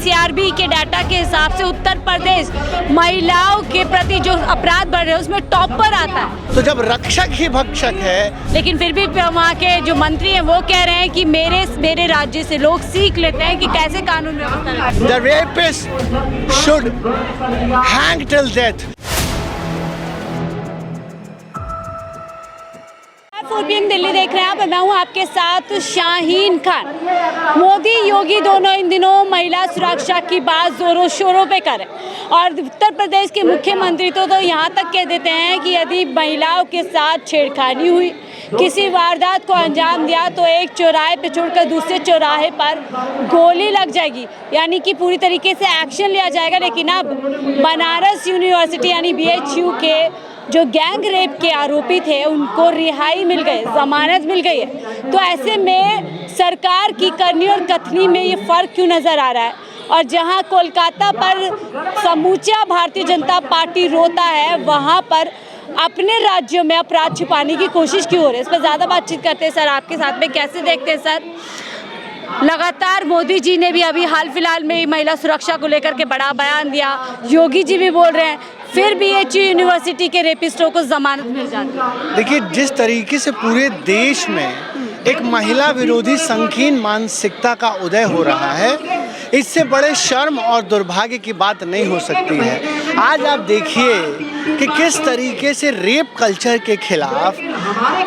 NCRB के data के हिसाब से उत्तर प्रदेश महिलाओं के प्रति जो अपराध बढ़ रहे हैं उसमें टॉप पर आता है। तो जब रक्षक ही भक्षक है, लेकिन फिर भी वहाँ के जो मंत्री हैं वो कह रहे हैं कि मेरे राज्य से लोग सीख लेते हैं कि कैसे कानून व्यवस्था है। The rapist should hang till death. 4 PM Delhi देख रहे हैं आप, मैं हूँ आपके साथ शाहीन खान। मोदी योगी दोनों इन दिनों महिला सुरक्षा की बात जोरों शोरों पे करें और उत्तर प्रदेश के मुख्यमंत्री तो यहाँ तक कह देते हैं कि यदि महिलाओं के साथ छेड़खानी हुई, किसी वारदात को अंजाम दिया तो एक चौराहे पे छोड़कर दूसरे चौराहे पर गोली लग जाएगी, यानी कि पूरी तरीके से एक्शन लिया जाएगा। लेकिन अब बनारस यूनिवर्सिटी यानी BHU के जो गैंग रेप के आरोपी थे उनको रिहाई मिल गई, जमानत मिल गई है। तो ऐसे में सरकार की करनी और कथनी में ये फ़र्क क्यों नज़र आ रहा है? और जहां कोलकाता पर समूचा भारतीय जनता पार्टी रोता है, वहां पर अपने राज्यों में अपराध छिपाने की कोशिश क्यों हो रही है? इस पर ज़्यादा बातचीत करते हैं। सर, आपके साथ में कैसे देखते हैं सर? लगातार मोदी जी ने भी अभी हाल फिलहाल में महिला सुरक्षा को लेकर के बड़ा बयान दिया, योगी जी भी बोल रहे हैं, फिर BHU यूनिवर्सिटी के रेपिस्टों को जमानत मिल जाती है। देखिए, जिस तरीके से पूरे देश में एक महिला विरोधी संकीर्ण मानसिकता का उदय हो रहा है, इससे बड़े शर्म और दुर्भाग्य की बात नहीं हो सकती है। आज आप देखिए कि किस तरीके से रेप कल्चर के खिलाफ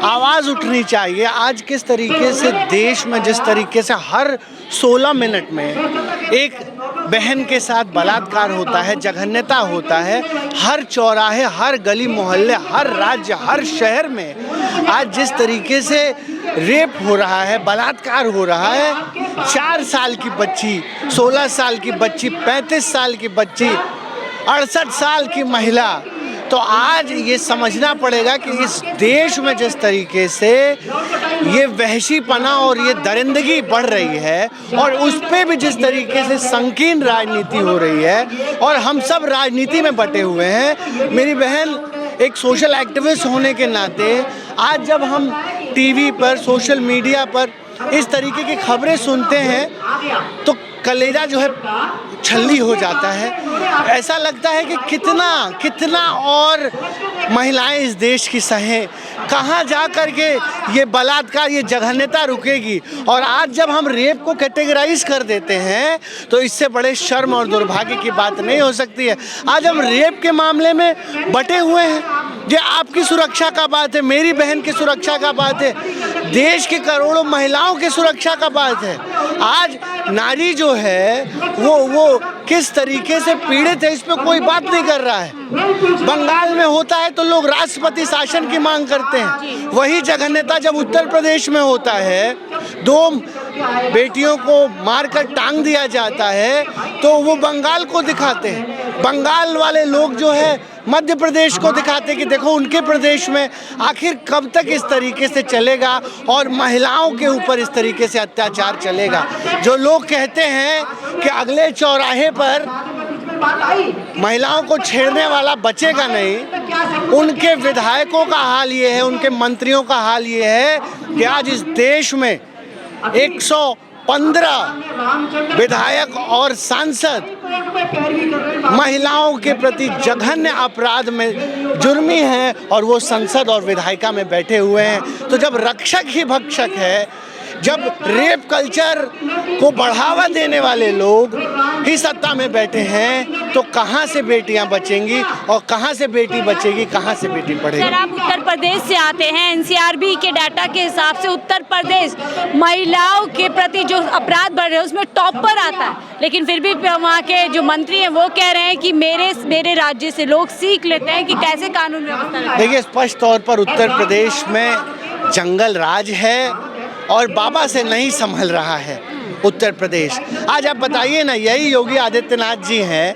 आवाज़ उठनी चाहिए। आज किस तरीके से देश में जिस तरीके से हर 16 मिनट में एक बहन के साथ बलात्कार होता है, जघन्यता होता है, हर चौराहे, हर गली मोहल्ले, हर राज्य, हर शहर में आज जिस तरीके से रेप हो रहा है, बलात्कार हो रहा है, 4 साल की बच्ची, 16 साल की बच्ची, 35 साल की बच्ची, 68 साल की महिला, तो आज ये समझना पड़ेगा कि इस देश में जिस तरीके से ये वहशीपना और ये दरिंदगी बढ़ रही है और उस पर भी जिस तरीके से संकीर्ण राजनीति हो रही है और हम सब राजनीति में बटे हुए हैं। मेरी बहन, एक सोशल एक्टिविस्ट होने के नाते आज जब हम टीवी पर, सोशल मीडिया पर इस तरीके की खबरें सुनते हैं तो कलेजा जो है छल्ली हो जाता है। ऐसा लगता है कि कितना और महिलाएं इस देश की सहें, कहाँ जा कर के ये बलात्कार, ये जघन्यता रुकेगी। और आज जब हम रेप को कैटेगराइज कर देते हैं तो इससे बड़े शर्म और दुर्भाग्य की बात नहीं हो सकती है। आज हम रेप के मामले में बटे हुए हैं। ये आपकी सुरक्षा का बात है, मेरी बहन की सुरक्षा का बात है, देश की करोड़ों महिलाओं की सुरक्षा का बात है। आज नारी जो है वो किस तरीके से पीड़ित है, इस पे कोई बात नहीं कर रहा है। बंगाल में होता है तो लोग राष्ट्रपति शासन की मांग करते हैं, वही जघन्यता जब उत्तर प्रदेश में होता है, 2 बेटियों को मारकर टांग दिया जाता है तो वो बंगाल को दिखाते हैं। बंगाल वाले लोग जो है मध्य प्रदेश को दिखाते हैं कि देखो उनके प्रदेश में। आखिर कब तक इस तरीके से चलेगा और महिलाओं के ऊपर इस तरीके से अत्याचार चलेगा? जो लोग कहते हैं कि अगले चौराहे पर महिलाओं को छेड़ने वाला बचेगा नहीं, उनके विधायकों का हाल ये है, उनके मंत्रियों का हाल ये है कि आज इस देश में 115 विधायक और सांसद महिलाओं के प्रति जघन्य अपराध में जुर्मी हैं और वो संसद और विधायिका में बैठे हुए हैं। तो जब रक्षक ही भक्षक है, जब रेप कल्चर को बढ़ावा देने वाले लोग ही सत्ता में बैठे हैं, तो कहां से बेटियां बचेंगी और कहां से बेटी बचेगी, कहां से बेटी पढ़ेगी? सर, आप उत्तर प्रदेश से आते हैं। एनसीआरबी के डाटा के हिसाब से उत्तर प्रदेश महिलाओं के प्रति जो अपराध बढ़ रहे हैं उसमें टॉप पर आता है। लेकिन फिर भी वहाँ के जो मंत्री हैं वो कह रहे हैं कि मेरे राज्य से लोग सीख लेते हैं कि कैसे कानून व्यवस्था। देखिए, स्पष्ट तौर पर उत्तर प्रदेश में जंगल राज है और बाबा से नहीं संभल रहा है उत्तर प्रदेश। आज आप बताइए ना, यही योगी आदित्यनाथ जी हैं,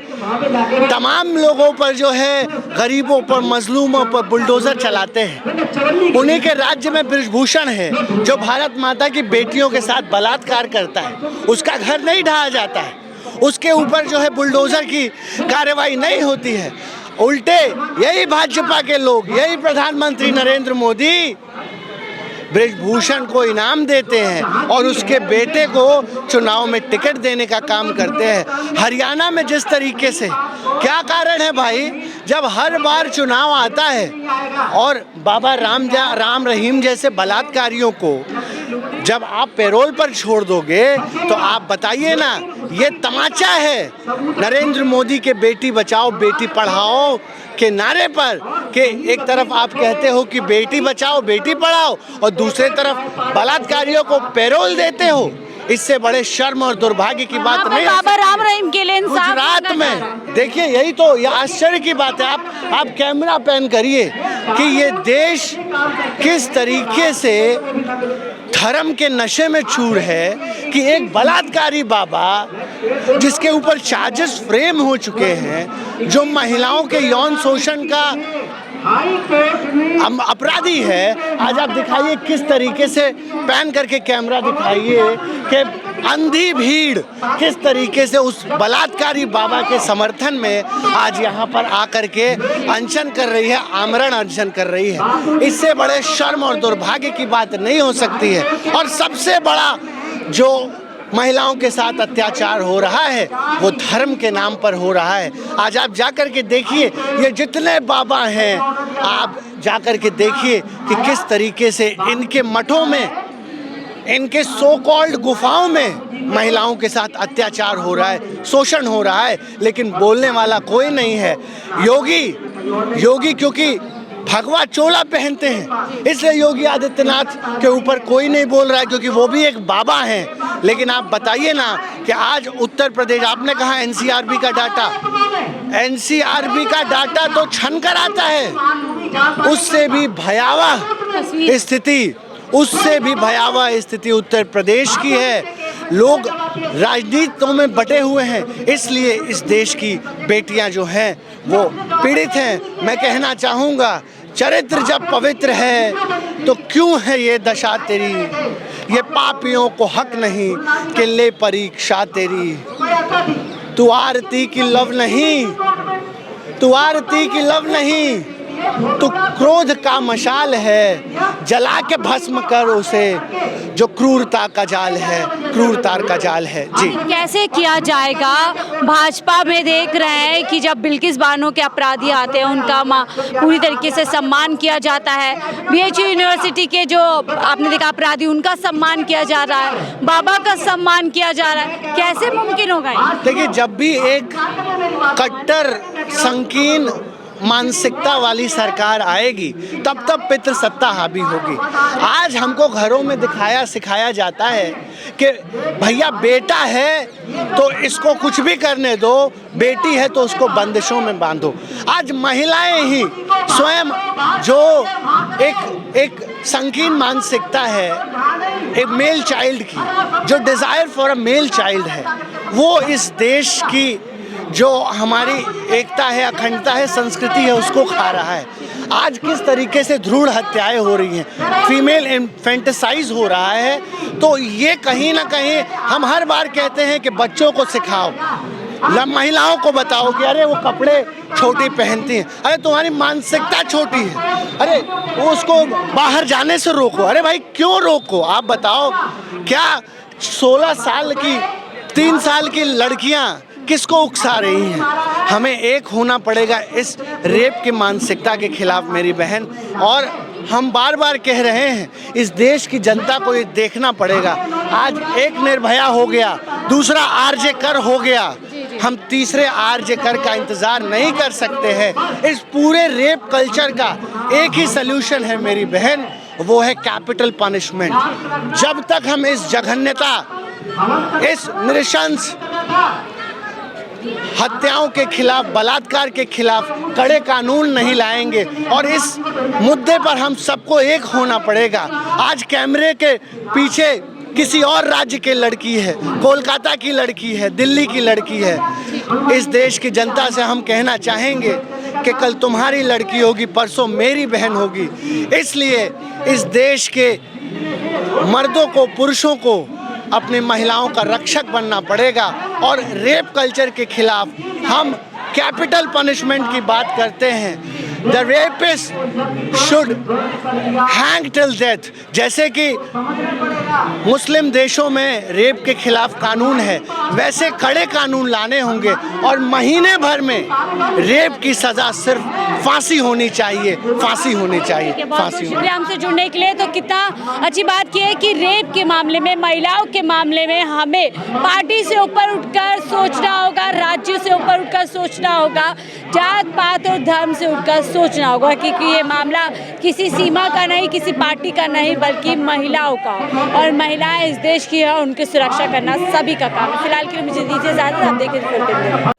तमाम लोगों पर जो है, गरीबों पर, मजलूमों पर बुलडोजर चलाते हैं। उन्हीं के राज्य में बृजभूषण है जो भारत माता की बेटियों के साथ बलात्कार करता है, उसका घर नहीं ढाया जाता है, उसके ऊपर जो है बुलडोजर की कार्रवाई नहीं होती है। उल्टे यही भाजपा के लोग, यही प्रधानमंत्री नरेंद्र मोदी ब्रिजभूषण को इनाम देते हैं और उसके बेटे को चुनाव में टिकट देने का काम करते हैं। हरियाणा में जिस तरीके से, क्या कारण है भाई, जब हर बार चुनाव आता है और बाबा राम रहीम जैसे बलात्कारियों को जब आप पैरोल पर छोड़ दोगे तो आप बताइए ना, ये तमाचा है नरेंद्र मोदी के बेटी बचाओ बेटी पढ़ाओ के नारे पर कि एक तरफ आप कहते हो कि बेटी बचाओ बेटी पढ़ाओ और दूसरे तरफ बलात्कारियों को पैरोल देते हो। इससे बड़े शर्म और दुर्भाग्य की बात नहीं है। बाबा राम रहीम के लिए गुजरात में देखिए, यही तो ये आश्चर्य की बात है। आप कैमरा पैन करिए कि ये देश किस तरीके से धर्म के नशे में चूर है कि एक बलात्कारी बाबा जिसके ऊपर चार्जेस फ्रेम हो चुके हैं, जो महिलाओं के यौन शोषण का अपराधी है, आज आप दिखाइए किस तरीके से पैन करके कैमरा दिखाइए कि अंधी भीड़ किस तरीके से उस बलात्कारी बाबा के समर्थन में आज यहाँ पर आकर के अनशन कर रही है, आमरण अनशन कर रही है। इससे बड़े शर्म और दुर्भाग्य की बात नहीं हो सकती है। और सबसे बड़ा जो महिलाओं के साथ अत्याचार हो रहा है वो धर्म के नाम पर हो रहा है। आज आप जाकर के देखिए, ये जितने बाबा हैं आप जाकर के देखिए कि किस तरीके से इनके मठों में, इनके सो कॉल्ड गुफाओं में महिलाओं के साथ अत्याचार हो रहा है, शोषण हो रहा है, लेकिन बोलने वाला कोई नहीं है। योगी क्योंकि भगवा चोला पहनते हैं इसलिए योगी आदित्यनाथ के ऊपर कोई नहीं बोल रहा है, क्योंकि वो भी एक बाबा हैं। लेकिन आप बताइए ना कि आज उत्तर प्रदेश, आपने कहा एनसीआरबी का डाटा तो छन कर आता है, उससे भी भयावह स्थिति उत्तर प्रदेश की है। लोग राजनीतियों में बटे हुए हैं, इसलिए इस देश की बेटियां जो हैं वो पीड़ित हैं। मैं कहना चाहूँगा, चरित्र जब पवित्र है तो क्यों है ये दशा तेरी, ये पापियों को हक नहीं कि ले परीक्षा तेरी। तू आरती की लव नहीं, तो क्रोध का मशाल है, जला के भस्म कर उसे, जो क्रूरता का जाल है। जी, कैसे किया जाएगा? भाजपा में देख रहे हैं कि जब बिल्किस बानो के अपराधी आते हैं उनका पूरी तरीके से सम्मान किया जाता है। बीएचयू यूनिवर्सिटी के जो आपने देखा अपराधी, उनका सम्मान किया जा रहा है, बाबा का सम्मान किया जा रहा है। कैसे मुमकिन होगा ये? देखिए, जब भी एक कट्टर संकीर्ण मानसिकता वाली सरकार आएगी तब पितृ सत्ता हावी होगी। आज हमको घरों में दिखाया सिखाया जाता है कि भैया बेटा है तो इसको कुछ भी करने दो, बेटी है तो उसको बंदिशों में बांधो। आज महिलाएं ही स्वयं जो एक संकीर्ण मानसिकता है एक मेल चाइल्ड की, जो desire for a male child है, वो इस देश की जो हमारी एकता है, अखंडता है, संस्कृति है, उसको खा रहा है। आज किस तरीके से भ्रूण हत्याएं हो रही हैं, फीमेल इन्फेंटिसाइज हो रहा है, तो ये कहीं ना कहीं हम हर बार कहते हैं कि बच्चों को सिखाओ, महिलाओं को बताओ कि अरे वो कपड़े छोटी पहनती हैं, अरे तुम्हारी मानसिकता छोटी है, अरे वो उसको बाहर जाने से रोको। अरे भाई क्यों रोको? आप बताओ, क्या 16 साल की 3 साल की लड़कियां किसको उकसा रही हैं? हमें एक होना पड़ेगा इस रेप की मानसिकता के खिलाफ मेरी बहन, और हम बार बार कह रहे हैं इस देश की जनता को ये देखना पड़ेगा। आज एक निर्भया हो गया, दूसरा आरजे कर हो गया, हम तीसरे आरजे कर का इंतज़ार नहीं कर सकते हैं। इस पूरे रेप कल्चर का एक ही सल्यूशन है मेरी बहन, वो है कैपिटल पनिशमेंट। जब तक हम इस जघन्यता, इस नृशंस हत्याओं के खिलाफ, बलात्कार के खिलाफ कड़े कानून नहीं लाएंगे, और इस मुद्दे पर हम सबको एक होना पड़ेगा। आज कैमरे के पीछे किसी और राज्य की लड़की है, कोलकाता की लड़की है, दिल्ली की लड़की है। इस देश की जनता से हम कहना चाहेंगे कि कल तुम्हारी लड़की होगी, परसों मेरी बहन होगी। इसलिए इस देश के मर्दों को, पुरुषों को अपनी महिलाओं का रक्षक बनना पड़ेगा, और रेप कल्चर के खिलाफ हम कैपिटल पनिशमेंट की बात करते हैं। The rapist should hang till death. जैसे कि मुस्लिम देशों में रेप के खिलाफ कानून है, वैसे कड़े कानून लाने होंगे और महीने भर में रेप की सज़ा सिर्फ फांसी होनी चाहिए, फांसी होनी चाहिए, बहुत बहुत फांसी होनी। शुक्रिया हमसे जुड़ने के लिए। तो कितना अच्छी बात की है कि रेप के मामले में, महिलाओं के मामले में हमें पार्टी से ऊपर उठकर सोचना होगा, राज्य से ऊपर उठकर सोचना होगा, जात पात और धर्म से उठकर सोचना होगा, क्योंकि ये मामला किसी सीमा का नहीं, किसी पार्टी का नहीं, बल्कि महिलाओं का, और महिलाएं इस देश की है, उनकी सुरक्षा करना सभी का काम है। फिलहाल के लिए मुझे दीजिए इजाजत, आप देखें।